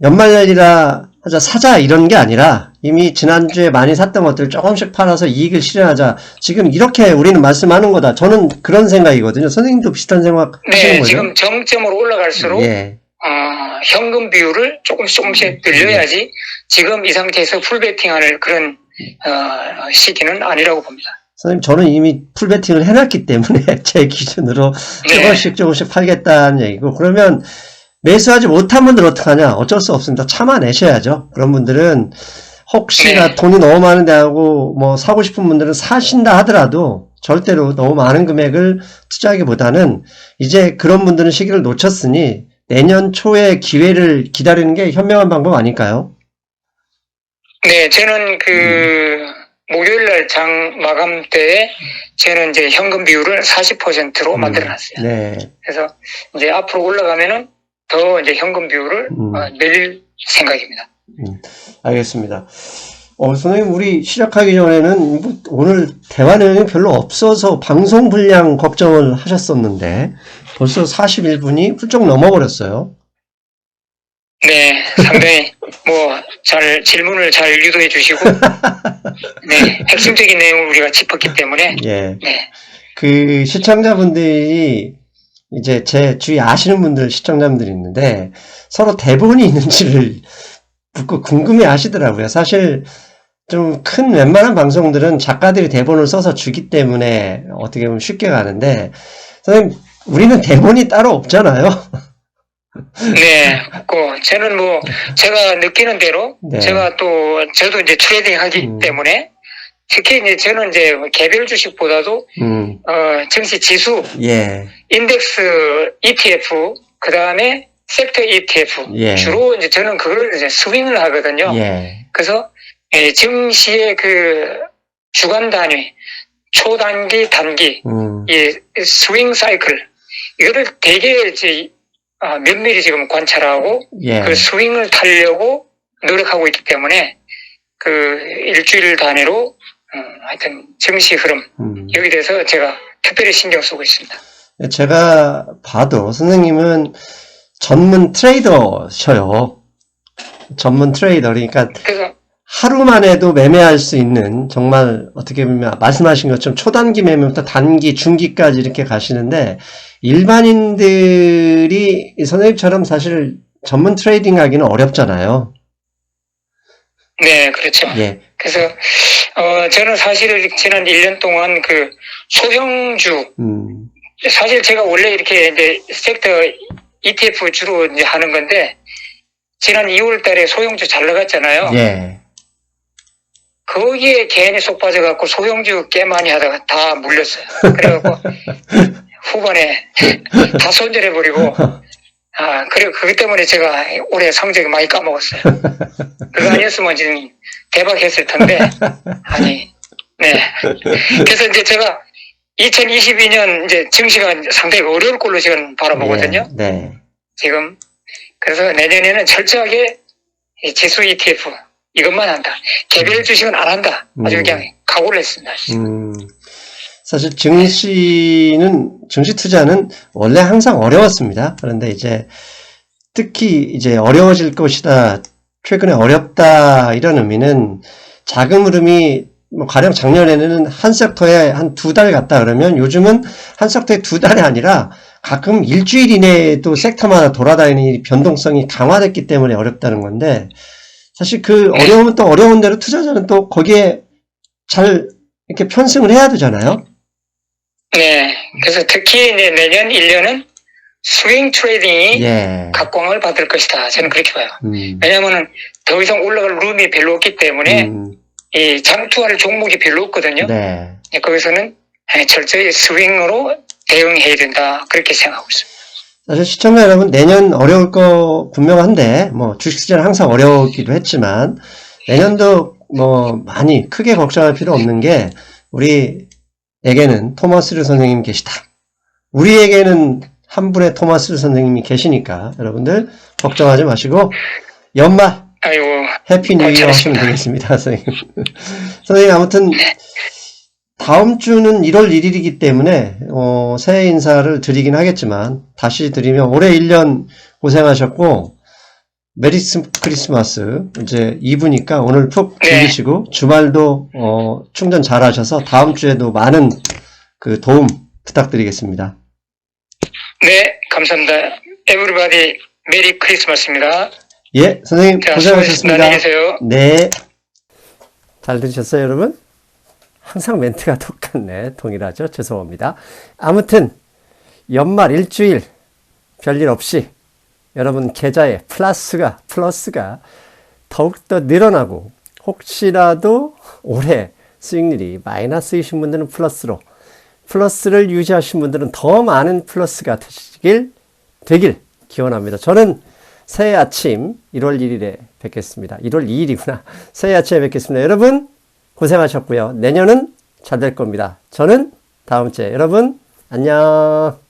연말날이라 하자 사자 이런 게 아니라 이미 지난주에 많이 샀던 것들 조금씩 팔아서 이익을 실현하자. 지금 이렇게 우리는 말씀하는 거다. 저는 그런 생각이거든요. 선생님도 비슷한 생각 하시는 네, 거죠? 지금 정점으로 올라갈수록 예. 현금 비율을 조금씩 늘려야지 지금 이 상태에서 풀베팅할 그런 시기는 아니라고 봅니다. 선생님, 저는 이미 풀베팅을 해놨기 때문에 제 기준으로 조금씩 팔겠다는 얘기고, 그러면 매수하지 못한 분들 어떡하냐? 어쩔 수 없습니다. 참아내셔야죠. 그런 분들은 혹시나 돈이 너무 많은데 하고 뭐 사고 싶은 분들은 사신다 하더라도 절대로 너무 많은 금액을 투자하기보다는 이제 그런 분들은 시기를 놓쳤으니 내년 초에 기회를 기다리는 게 현명한 방법 아닐까요? 네, 저는 목요일날 장 마감 때에 저는 이제 현금 비율을 40%로 만들어놨어요. 네. 그래서 이제 앞으로 올라가면은 더 이제 현금 비율을 늘릴 생각입니다. 알겠습니다. 선생님, 우리 시작하기 전에는 오늘 대화 내용이 별로 없어서 방송 분량 걱정을 하셨었는데 벌써 41분이 훌쩍 넘어버렸어요. 네, 상당히 질문을 잘 유도해 주시고, 네, 핵심적인 내용을 우리가 짚었기 때문에, 예. 네. 그 시청자분들이 이제 제 주위에 아시는 분들 시청자분들이 있는데 서로 대본이 있는지를 묻고 궁금해 하시더라고요. 사실 좀 큰 웬만한 방송들은 작가들이 대본을 써서 주기 때문에 어떻게 보면 쉽게 가는데, 선생님, 우리는 대본이 따로 없잖아요. 네, 저는 제가 느끼는 대로, 네. 저도 이제 트레이딩 하기 때문에, 특히 이제 저는 이제 개별 주식보다도, 증시 지수, 예. 인덱스 ETF, 그 다음에 섹터 ETF, 예. 주로 이제 저는 그걸 이제 스윙을 하거든요. 예. 그래서, 증시의 주간 단위, 초단기, 단기, 이 스윙 사이클, 이거를 되게 이제 면밀히 지금 관찰하고, 예. 그 스윙을 타려고 노력하고 있기 때문에, 일주일 단위로, 하여튼, 증시 흐름, 여기 대해서 제가 특별히 신경 쓰고 있습니다. 제가 봐도 선생님은 전문 트레이더셔요. 전문 트레이더. 그러니까 그래서, 하루만 해도 매매할 수 있는, 정말 어떻게 보면 말씀하신 것처럼 초단기 매매부터 단기, 중기까지 이렇게 가시는데, 일반인들이 선생님처럼 사실 전문 트레이딩 하기는 어렵잖아요. 네, 그렇죠. 예. 그래서, 저는 사실 지난 1년 동안 소형주, 사실 제가 원래 이렇게 이제 섹터 ETF 주로 이제 하는 건데, 지난 2월 달에 소형주 잘 나갔잖아요. 예. 거기에 괜히 쏙 빠져갖고 소형주 꽤 많이 하다가 다 물렸어요. 그래갖고 후반에 다 손절해버리고, 그리고 그것 때문에 제가 올해 성적이 많이 까먹었어요. 그거 아니었으면 지금 대박했을 텐데, 네. 그래서 이제 제가 2022년 이제 증시가 상당히 어려울 걸로 지금 바라보거든요. 예. 네. 지금. 그래서 내년에는 철저하게 이 지수 ETF, 이것만 한다. 개별 주식은 안 한다. 아주 그냥 각오를 했습니다. 사실 증시 투자는 원래 항상 어려웠습니다. 그런데 이제 특히 이제 어려워질 것이다, 최근에 어렵다, 이런 의미는 자금 흐름이 가령 작년에는 한 섹터에 한 2달 갔다 그러면 요즘은 한 섹터에 2달이 아니라 가끔 일주일 이내에도 섹터마다 돌아다니는 이 변동성이 강화됐기 때문에 어렵다는 건데, 사실 그 어려우면 또 어려운 대로 투자자는 또 거기에 잘 이렇게 편승을 해야 되잖아요. 네. 그래서 특히 이제 내년 1년은 스윙 트레이딩이 예. 각광을 받을 것이다. 저는 그렇게 봐요. 음. 왜냐하면 더 이상 올라갈 룸이 별로 없기 때문에 이 장투할 종목이 별로 없거든요. 네. 거기서는 철저히 스윙으로 대응해야 된다. 그렇게 생각하고 있습니다. 사실 시청자 여러분, 내년 어려울 거 분명한데, 뭐, 주식 시장은 항상 어려웠기도 했지만, 내년도 뭐, 많이 크게 걱정할 필요 없는 게, 우리에게는 토마스 류 선생님이 계시다. 우리에게는 한 분의 토마스 류 선생님이 계시니까, 여러분들, 걱정하지 마시고, 연말, 아이고, 해피 뉴 이어 하시면 되겠습니다, 선생님. 선생님, 아무튼, 다음 주는 1월 1일이기 때문에 새해 인사를 드리긴 하겠지만 다시 드리면 올해 1년 고생하셨고 메리 크리스마스 이제 2부니까 오늘 푹 즐기시고 주말도 충전 잘 하셔서 다음 주에도 많은 그 도움 부탁드리겠습니다. 네, 감사합니다. 에브리바디 메리 크리스마스입니다. 예, 선생님 고생하셨습니다. 안녕히 계세요. 네. 잘 들으셨어요, 여러분? 항상 멘트가 똑같네. 동일하죠? 죄송합니다. 아무튼 연말 일주일 별일 없이 여러분 계좌에 플러스가 더욱더 늘어나고 혹시라도 올해 수익률이 마이너스이신 분들은 플러스를 유지하신 분들은 더 많은 플러스가 되길 기원합니다. 저는 새해 아침 1월 1일에 뵙겠습니다. 1월 2일이구나. 새해 아침에 뵙겠습니다. 여러분 고생하셨고요. 내년은 잘 될 겁니다. 저는 다음 주에 여러분 안녕.